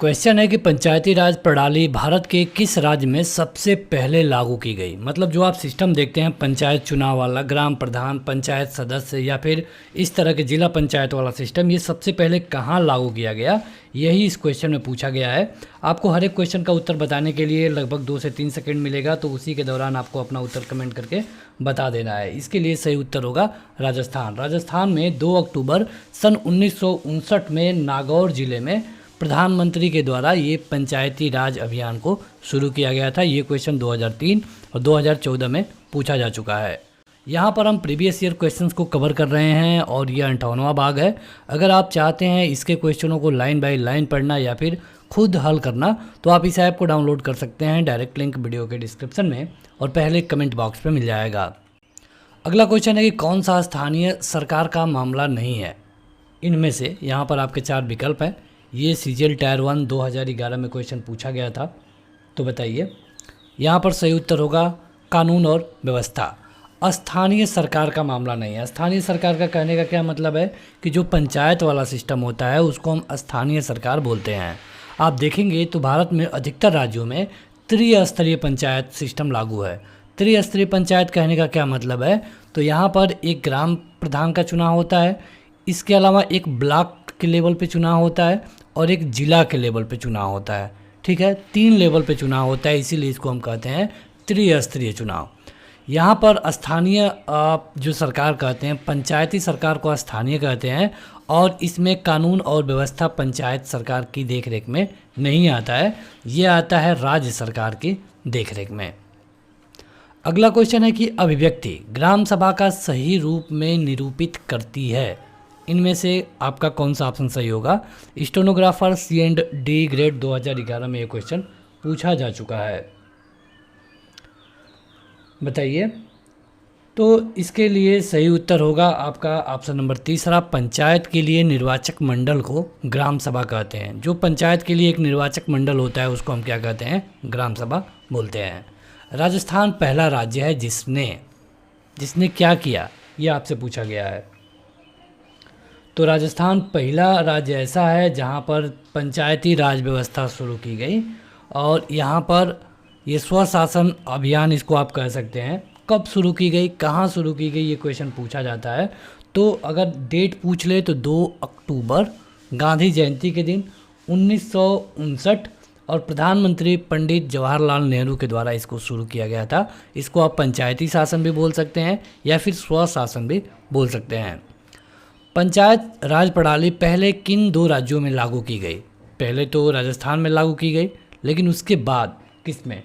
Question है कि पंचायती राज प्रणाली भारत के किस राज्य में सबसे पहले लागू की गई। मतलब जो आप सिस्टम देखते हैं पंचायत चुनाव वाला, ग्राम प्रधान, पंचायत सदस्य या फिर इस तरह के जिला पंचायत वाला सिस्टम, ये सबसे पहले कहाँ लागू किया गया, यही इस क्वेश्चन में पूछा गया है। आपको हर एक क्वेश्चन का उत्तर बताने के लिए लगभग 2 से 3 सेकंड मिलेगा, तो उसी के दौरान आपको अपना उत्तर कमेंट करके बता देना है। इसके लिए सही उत्तर होगा राजस्थान। राजस्थान में 2 अक्टूबर सन 1959 में नागौर जिले में प्रधानमंत्री के द्वारा ये पंचायती राज अभियान को शुरू किया गया था। ये क्वेश्चन 2003 और 2014 में पूछा जा चुका है। यहाँ पर हम प्रीवियस ईयर क्वेश्चंस को कवर कर रहे हैं और ये 58वां भाग है। अगर आप चाहते हैं इसके क्वेश्चनों को लाइन बाय लाइन पढ़ना या फिर खुद हल करना, तो आप इस ऐप को डाउनलोड कर सकते हैं। डायरेक्ट लिंक वीडियो के डिस्क्रिप्शन में और पहले कमेंट बॉक्स में मिल जाएगा। अगला क्वेश्चन है कि कौन सा स्थानीय सरकार का मामला नहीं है। इनमें से यहाँ पर आपके 4 विकल्प हैं। ये सीजीएल टायर 1 2011 में क्वेश्चन पूछा गया था, तो बताइए। यहाँ पर सही उत्तर होगा कानून और व्यवस्था। स्थानीय सरकार का मामला नहीं है। स्थानीय सरकार का कहने का क्या मतलब है कि जो पंचायत वाला सिस्टम होता है उसको हम स्थानीय सरकार बोलते हैं। आप देखेंगे तो भारत में अधिकतर राज्यों में त्रिस्तरीय पंचायत सिस्टम लागू है। त्रिस्तरीय पंचायत कहने का क्या मतलब है, तो यहाँ पर एक ग्राम प्रधान का चुनाव होता है, इसके अलावा एक ब्लॉक के लेवल पे चुनाव होता है और एक जिला के लेवल पे चुनाव होता है। ठीक है, 3 लेवल पे चुनाव होता है, इसीलिए इसको हम कहते हैं त्रिस्तरीय चुनाव। यहाँ पर स्थानीय जो सरकार कहते हैं, पंचायती सरकार को स्थानीय कहते हैं और इसमें कानून और व्यवस्था पंचायत सरकार की देखरेख में नहीं आता है, ये आता है राज्य सरकार की देखरेख में। अगला क्वेश्चन है कि अभिव्यक्ति ग्राम सभा का सही रूप में निरूपित करती है। इनमें से आपका कौन सा ऑप्शन सही होगा। स्टेनोग्राफर C&D ग्रेड 2011 में ये क्वेश्चन पूछा जा चुका है, बताइए। तो इसके लिए सही उत्तर होगा आपका ऑप्शन नंबर 3, पंचायत के लिए निर्वाचक मंडल को ग्राम सभा कहते हैं। जो पंचायत के लिए एक निर्वाचक मंडल होता है उसको हम क्या कहते हैं, ग्राम सभा बोलते हैं। राजस्थान पहला राज्य है जिसने क्या किया, ये आपसे पूछा गया है। तो राजस्थान पहला राज्य ऐसा है जहां पर पंचायती राज व्यवस्था शुरू की गई और यहां पर ये स्वशासन अभियान इसको आप कह सकते हैं। कब शुरू की गई, कहां शुरू की गई, ये क्वेश्चन पूछा जाता है। तो अगर डेट पूछ ले तो 2 अक्टूबर गांधी जयंती के दिन 1959 और प्रधानमंत्री पंडित जवाहरलाल नेहरू के द्वारा इसको शुरू किया गया था। इसको आप पंचायती शासन भी बोल सकते हैं या फिर स्वशासन भी बोल सकते हैं। पंचायत राज प्रणाली पहले किन 2 राज्यों में लागू की गई। पहले तो राजस्थान में लागू की गई, लेकिन उसके बाद किस में।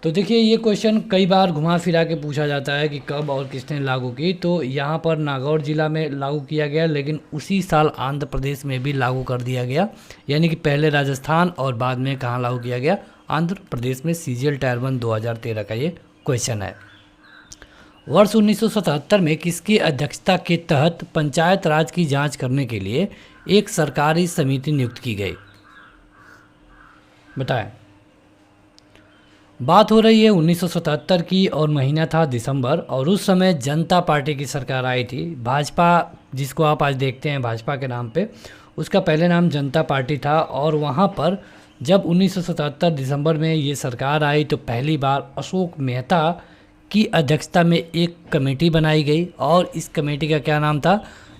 तो देखिए ये क्वेश्चन कई बार घुमा फिरा के पूछा जाता है कि कब और किसने लागू की। तो यहाँ पर नागौर जिला में लागू किया गया, लेकिन उसी साल आंध्र प्रदेश में भी लागू कर दिया गया। यानी कि पहले राजस्थान और बाद में कहाँ लागू किया गया, आंध्र प्रदेश में। सीजीएल टायर 1 2013 का ये क्वेश्चन है। वर्ष 1977 में किसकी अध्यक्षता के तहत पंचायत राज की जांच करने के लिए एक सरकारी समिति नियुक्त की गई, बताएं। बात हो रही है 1977 की और महीना था दिसंबर, और उस समय जनता पार्टी की सरकार आई थी। भाजपा, जिसको आप आज देखते हैं भाजपा के नाम पे, उसका पहले नाम जनता पार्टी था। और वहाँ पर जब 1977 दिसंबर में ये सरकार आई तो पहली बार अशोक मेहता की अध्यक्षता में एक कमेटी बनाई गई और इस कमेटी का क्या नाम था,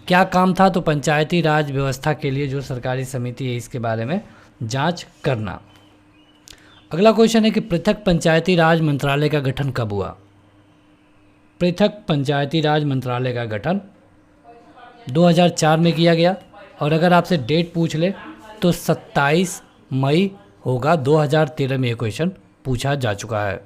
क्या काम था, तो पंचायती राज व्यवस्था के लिए जो सरकारी समिति है इसके बारे में जांच करना। अगला क्वेश्चन है कि पृथक पंचायती राज मंत्रालय का गठन कब हुआ। पृथक पंचायती राज मंत्रालय का गठन 2004 में किया गया, और अगर आपसे डेट पूछ ले तो 27 मई होगा। 2013 में ये क्वेश्चन पूछा जा चुका है।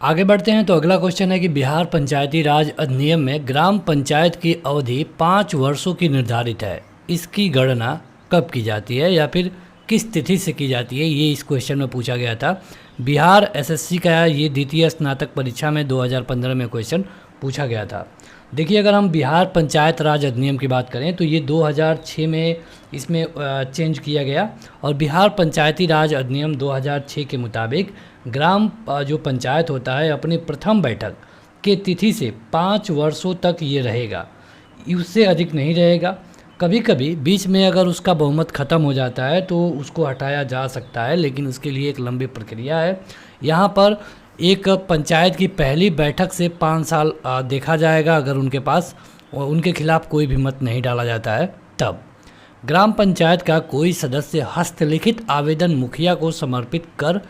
आगे बढ़ते हैं तो अगला क्वेश्चन है कि बिहार पंचायती राज अधिनियम में ग्राम पंचायत की अवधि 5 वर्षों की निर्धारित है। इसकी गणना कब की जाती है या फिर किस तिथि से की जाती है, ये इस क्वेश्चन में पूछा गया था। बिहार एसएससी का ये द्वितीय स्नातक परीक्षा में 2015 में क्वेश्चन पूछा गया था। देखिए अगर हम बिहार पंचायत राज अधिनियम की बात करें तो ये 2006 में इसमें चेंज किया गया, और बिहार पंचायती राज अधिनियम 2006 के मुताबिक ग्राम जो पंचायत होता है अपनी प्रथम बैठक के तिथि से 5 वर्षों तक ये रहेगा, उससे अधिक नहीं रहेगा। कभी कभी बीच में अगर उसका बहुमत ख़त्म हो जाता है तो उसको हटाया जा सकता है, लेकिन उसके लिए एक लंबी प्रक्रिया है। यहाँ पर एक पंचायत की पहली बैठक से 5 साल देखा जाएगा, अगर उनके पास उनके खिलाफ कोई भी मत नहीं डाला जाता है तब। ग्राम पंचायत का कोई सदस्य हस्तलिखित आवेदन मुखिया को समर्पित कर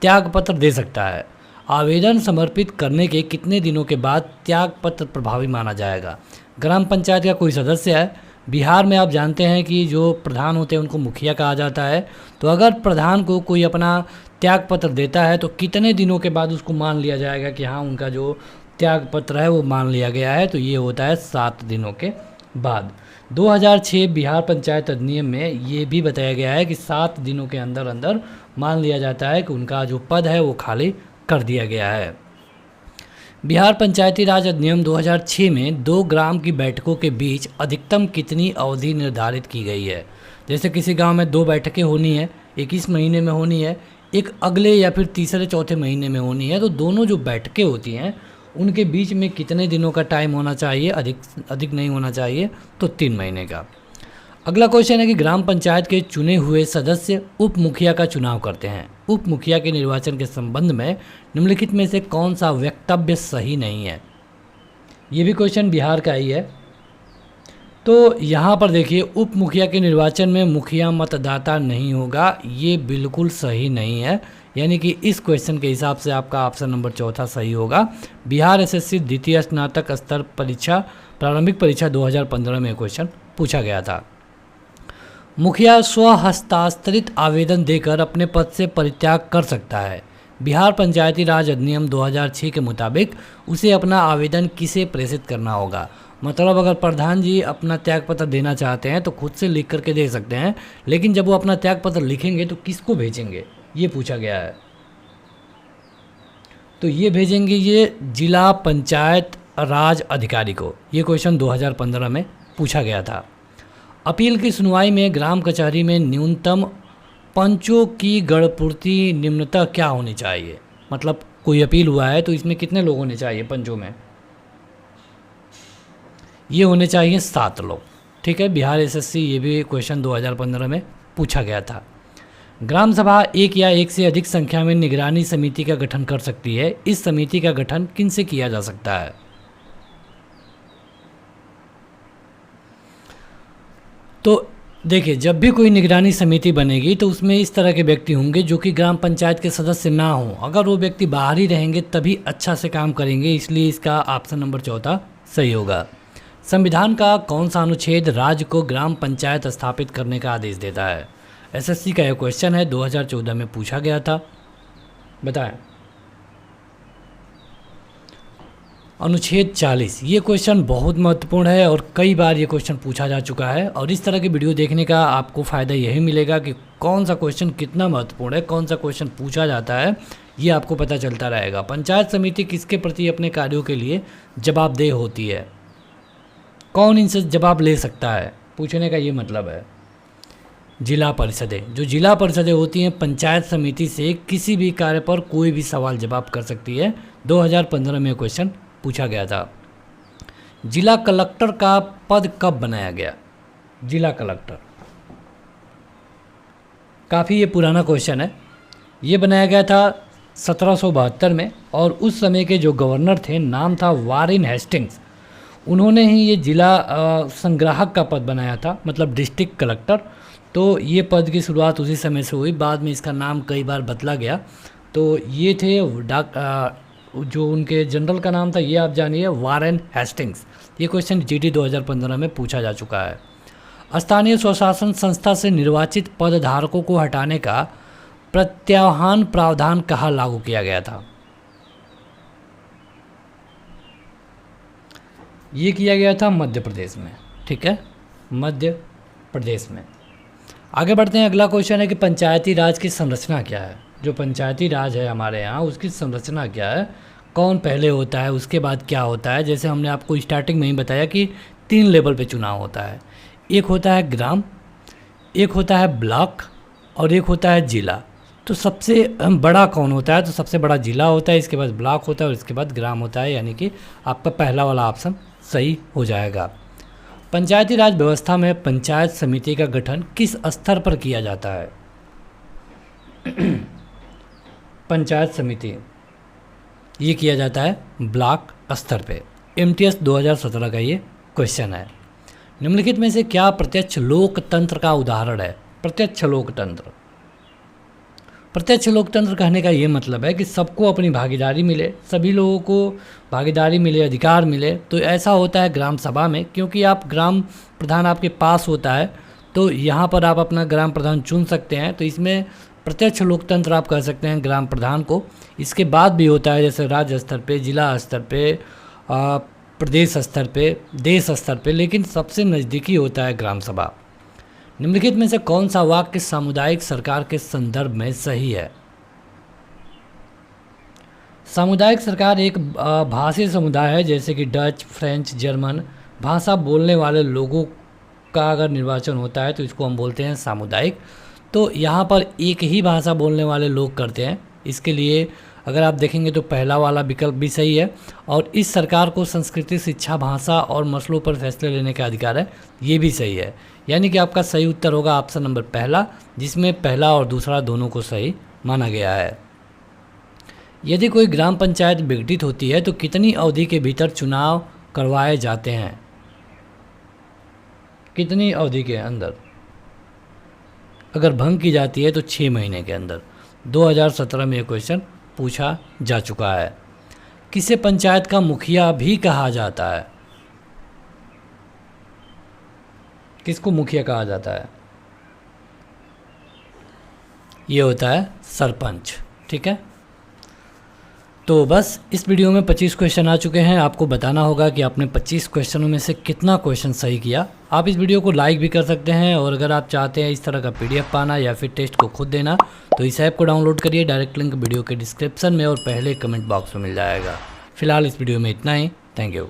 त्यागपत्र दे सकता है। आवेदन समर्पित करने के कितने दिनों के बाद त्यागपत्र प्रभावी माना जाएगा? ग्राम पंचायत का कोई सदस्य है, बिहार में आप जानते हैं कि जो प्रधान होते हैं उनको मुखिया कहा जाता है, तो अगर प्रधान को कोई अपना त्यागपत्र देता है तो कितने दिनों के बाद उसको मान लिया जाएगा कि हाँ उनका जो त्यागपत्र है वो मान लिया गया है? तो ये होता है 7 दिनों के बाद। 2006 बिहार पंचायत अधिनियम में ये भी बताया गया है कि 7 दिनों के अंदर अंदर मान लिया जाता है कि उनका जो पद है वो खाली कर दिया गया है। बिहार पंचायती राज अधिनियम 2006 में 2 ग्राम की बैठकों के बीच अधिकतम कितनी अवधि निर्धारित की गई है? जैसे किसी गांव में 2 बैठकें होनी है, एक इस महीने में होनी है, एक अगले या फिर तीसरे चौथे महीने में होनी है, तो दोनों जो बैठकें होती हैं उनके बीच में कितने दिनों का टाइम होना चाहिए? अधिक नहीं होना चाहिए, तो 3 महीने का। अगला क्वेश्चन है कि ग्राम पंचायत के चुने हुए सदस्य उप मुखिया का चुनाव करते हैं। उप मुखिया के निर्वाचन के संबंध में निम्नलिखित में से कौन सा वक्तव्य सही नहीं है? ये भी क्वेश्चन बिहार का ही है। तो यहाँ पर देखिए, उप मुखिया के निर्वाचन में मुखिया मतदाता नहीं होगा, ये बिल्कुल सही नहीं है। यानी कि इस क्वेश्चन के हिसाब से आपका ऑप्शन नंबर चौथा सही होगा। बिहार एसएससी द्वितीय स्नातक स्तर परीक्षा प्रारंभिक परीक्षा 2015 में क्वेश्चन पूछा गया था। मुखिया स्व हस्ताक्षरित आवेदन देकर अपने पद से परित्याग कर सकता है। बिहार पंचायती राज अधिनियम 2006 के मुताबिक उसे अपना आवेदन किसे प्रेषित करना होगा? मतलब अगर प्रधान जी अपना त्यागपत्र देना चाहते हैं तो खुद से लिख करके दे सकते हैं, लेकिन जब वो अपना त्यागपत्र लिखेंगे तो किसको भेजेंगे, ये पूछा गया है। तो ये भेजेंगे ये जिला पंचायत राज अधिकारी को। ये क्वेश्चन 2015 में पूछा गया था। अपील की सुनवाई में ग्राम कचहरी में न्यूनतम पंचों की गणपूर्ति निम्नतः क्या होनी चाहिए? मतलब कोई अपील हुआ है तो इसमें कितने लोग होने चाहिए पंचों में? ये होने चाहिए 7 लोग। ठीक है, बिहार एसएससी ये भी क्वेश्चन 2015 में पूछा गया था। ग्राम सभा एक या एक से अधिक संख्या में निगरानी समिति का गठन कर सकती है। इस समिति का गठन किनसे किया जा सकता है? तो देखिए, जब भी कोई निगरानी समिति बनेगी तो उसमें इस तरह के व्यक्ति होंगे जो कि ग्राम पंचायत के सदस्य ना हों। अगर वो व्यक्ति बाहर ही रहेंगे तभी अच्छा से काम करेंगे, इसलिए इसका ऑप्शन नंबर चौथा सही होगा। संविधान का कौन सा अनुच्छेद राज्य को ग्राम पंचायत स्थापित करने का आदेश देता है? एसएससी का यह क्वेश्चन है, 2014 में पूछा गया था। बताएं। अनुच्छेद 40। ये क्वेश्चन बहुत महत्वपूर्ण है और कई बार ये क्वेश्चन पूछा जा चुका है, और इस तरह की वीडियो देखने का आपको फ़ायदा यही मिलेगा कि कौन सा क्वेश्चन कितना महत्वपूर्ण है, कौन सा क्वेश्चन पूछा जाता है, ये आपको पता चलता रहेगा। पंचायत समिति किसके प्रति अपने कार्यों के लिए जवाबदेह होती है? कौन इनसे जवाब ले सकता है, पूछने का ये मतलब है। जिला परिषदें। जो जिला परिषदें होती हैं पंचायत समिति से किसी भी कार्य पर कोई भी सवाल जवाब कर सकती है। 2015 में क्वेश्चन पूछा गया था। जिला कलेक्टर का पद कब बनाया गया? जिला कलेक्टर, काफ़ी ये पुराना क्वेश्चन है। ये बनाया गया था 1772 में, और उस समय के जो गवर्नर थे नाम था वारेन हेस्टिंग्स। उन्होंने ही ये जिला संग्राहक का पद बनाया था, मतलब डिस्ट्रिक्ट कलेक्टर। तो ये पद की शुरुआत उसी समय से हुई, बाद में इसका नाम कई बार बदला गया। तो ये थे जो उनके जनरल का नाम था, ये आप जानिए, वारेन हेस्टिंग्स। ये क्वेश्चन जीडी 2015 में पूछा जा चुका है। स्थानीय स्वशासन संस्था से निर्वाचित पदधारकों को हटाने का प्रत्याह्वान प्रावधान कहाँ लागू किया गया था? ये किया गया था मध्य प्रदेश में। ठीक है, मध्य प्रदेश में। आगे बढ़ते हैं। अगला क्वेश्चन है कि पंचायती राज की संरचना क्या है? जो पंचायती राज है हमारे यहाँ, उसकी संरचना क्या है, कौन पहले होता है, उसके बाद क्या होता है? जैसे हमने आपको स्टार्टिंग में ही बताया कि 3 लेवल पे चुनाव होता है। एक होता है ग्राम, एक होता है ब्लॉक, और एक होता है जिला। तो सबसे बड़ा कौन होता है? तो सबसे बड़ा जिला होता है, इसके बाद ब्लॉक होता है और इसके बाद ग्राम होता है। यानी कि आपका पहला वाला ऑप्शन सही हो जाएगा। पंचायती राज व्यवस्था में पंचायत समिति का गठन किस स्तर पर किया जाता है? पंचायत समिति ये किया जाता है ब्लॉक स्तर पे। MTS 2017 का ये क्वेश्चन है। निम्नलिखित में से क्या प्रत्यक्ष लोकतंत्र का उदाहरण है? प्रत्यक्ष लोकतंत्र। प्रत्यक्ष लोकतंत्र कहने का ये मतलब है कि सबको अपनी भागीदारी मिले, सभी लोगों को भागीदारी मिले, अधिकार मिले। तो ऐसा होता है ग्राम सभा में, क्योंकि आप ग्राम प्रधान आपके पास होता है, तो यहाँ पर आप अपना ग्राम प्रधान चुन सकते हैं। तो इसमें प्रत्यक्ष लोकतंत्र आप कह सकते हैं ग्राम प्रधान को। इसके बाद भी होता है जैसे राज्य स्तर पे, जिला स्तर पे, प्रदेश स्तर पे, देश स्तर पे, लेकिन सबसे नज़दीकी होता है ग्राम सभा। निम्नलिखित में से कौन सा वाक्य सामुदायिक सरकार के संदर्भ में सही है? सामुदायिक सरकार एक भाषीय समुदाय है, जैसे कि डच, फ्रेंच, जर्मन भाषा बोलने वाले लोगों का अगर निर्वाचन होता है तो इसको हम बोलते हैं सामुदायिक। तो यहाँ पर एक ही भाषा बोलने वाले लोग करते हैं। इसके लिए अगर आप देखेंगे तो पहला वाला विकल्प भी सही है। और इस सरकार को संस्कृति, शिक्षा, भाषा और मसलों पर फैसले लेने का अधिकार है, ये भी सही है। यानी कि आपका सही उत्तर होगा ऑप्शन नंबर पहला, जिसमें पहला और दूसरा दोनों को सही माना गया है। यदि कोई ग्राम पंचायत विघटित होती है तो कितनी अवधि के भीतर चुनाव करवाए जाते हैं? कितनी अवधि के अंदर? अगर भंग की जाती है तो 6 महीने के अंदर। 2017 में ये क्वेश्चन पूछा जा चुका है। किसे पंचायत का मुखिया भी कहा जाता है? किसको मुखिया कहा जाता है? ये होता है सरपंच। ठीक है, तो बस इस वीडियो में 25 क्वेश्चन आ चुके हैं। आपको बताना होगा कि आपने 25 क्वेश्चनों में से कितना क्वेश्चन सही किया। आप इस वीडियो को लाइक भी कर सकते हैं, और अगर आप चाहते हैं इस तरह का PDF पाना या फिर टेस्ट को खुद देना तो इस ऐप को डाउनलोड करिए। डायरेक्ट लिंक वीडियो के डिस्क्रिप्शन में और पहले कमेंट बॉक्स में मिल जाएगा। फिलहाल इस वीडियो में इतना ही। Thank you.